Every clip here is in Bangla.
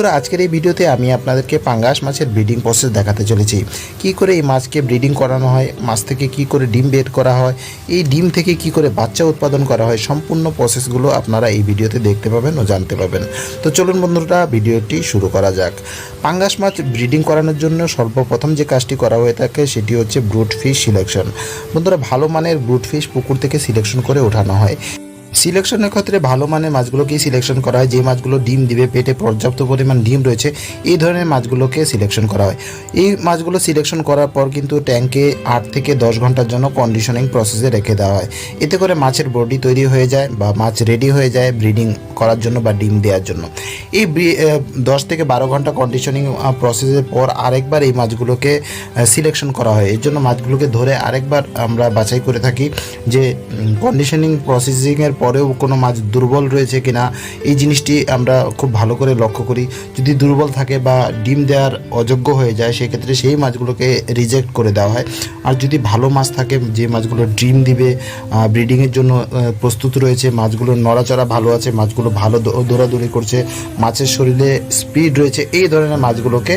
বন্ধুরা আজকের এই ভিডিওতে আমি আপনাদেরকে পাঙ্গাস মাছের ব্রিডিং প্রসেস দেখাতে চলেছি। কি করে এই মাছকে ব্রিডিং করানো হয়, মাছ থেকে কি করে ডিম বের করা হয়, এই ডিম থেকে কি করে বাচ্চা উৎপাদন করা হয়, সম্পূর্ণ প্রসেসগুলো আপনারা এই ভিডিওতে দেখতে পাবেন ও জানতে পাবেন। তো চলুন বন্ধুরা ভিডিওটি শুরু করা যাক। পাঙ্গাস মাছ ব্রিডিং করানোর জন্য সর্বপ্রথম যে কাজটি করা হয়ে থাকে সেটি হচ্ছে ব্রুড ফিশ সিলেকশন। বন্ধুরা ভালো মানের ব্রুড ফিশ পুকুর থেকে সিলেকশন করে ওঠানো হয়। সিলেকশনের ক্ষেত্রে ভালো মানের মাছগুলোকেই সিলেকশন করা হয়, যে মাছগুলো ডিম দিবে, পেটে পর্যাপ্ত পরিমাণ ডিম রয়েছে, এই ধরনের মাছগুলোকে সিলেকশন করা হয়। এই মাছগুলো সিলেকশন করার পর কিন্তু ট্যাঙ্কে 8 থেকে 10 ঘন্টার জন্য কন্ডিশনিং প্রসেসে রেখে দেওয়া হয়। এতে করে মাছের বডি তৈরি হয়ে যায় বা মাছ রেডি হয়ে যায় ব্রিডিং করার জন্য বা ডিম দেওয়ার জন্য। এই 10 থেকে 12 ঘন্টা কন্ডিশনিং প্রসেসের পর আরেকবার এই মাছগুলোকে সিলেকশন করা হয়। এর জন্য মাছগুলোকে ধরে আরেকবার আমরা বাছাই করে থাকি যে কন্ডিশনিং প্রসেসিংয়ের পরেও কোনো মাছ দুর্বল রয়েছে কিনা, এই জিনিসটি আমরা খুব ভালো করে লক্ষ্য করি। যদি দুর্বল থাকে বা ডিম দেওয়ার অযোগ্য হয়ে যায় সেক্ষেত্রে সেই মাছগুলোকে রিজেক্ট করে দেওয়া হয়। আর যদি ভালো মাছ থাকে, যে মাছগুলো ডিম দিবে, ব্রিডিংয়ের জন্য প্রস্তুত রয়েছে, মাছগুলোর নড়াচড়া ভালো আছে, মাছগুলো ভালো দৌড়াদৌড়ি করছে, মাছের শরীরে স্পিড রয়েছে, এই ধরনের মাছগুলোকে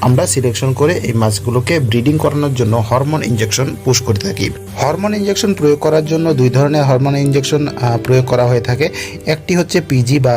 আমরা সিলেকশন করে এই মাছগুলোকে ব্রিডিং করানোর জন্য হরমোন ইনজেকশন পুশ করে থাকি। হরমোন ইনজেকশন প্রয়োগ করার জন্য দুই ধরনের হরমোন ইনজেকশন প্রয়োগ করা হয়ে থাকে। একটি হচ্ছে পিজি বা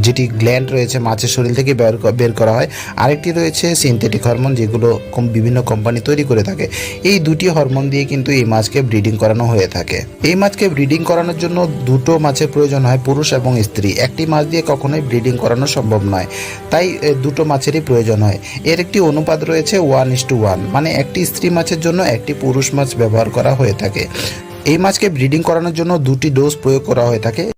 যেটি গ্ল্যান্ড রয়েছে মাছের শরীর থেকে বের করা হয়, আরেকটি রয়েছে সিনথেটিক হরমোন, যেগুলো বিভিন্ন কোম্পানি তৈরি করে থাকে। এই দুটি হরমোন দিয়ে কিন্তু এই মাছকে ব্রিডিং করানো হয়ে থাকে। এই মাছকে ব্রিডিং করানোর জন্য দুটো মাছের প্রয়োজন হয়, পুরুষ এবং স্ত্রী। একটি মাছ দিয়ে কখনোই ব্রিডিং করানো সম্ভব নয়, তাই দুটো মাছেরই প্রয়োজন হয়। এর একটি অনুপাত রয়েছে 1:1, মানে একটি স্ত্রী মাছের জন্য একটি পুরুষ মাছ ব্যবহার করা হয়ে থাকে। এই মাছকে ব্রিডিং করানোর জন্য দুটি ডোজ প্রয়োগ করা হয়ে থাকে।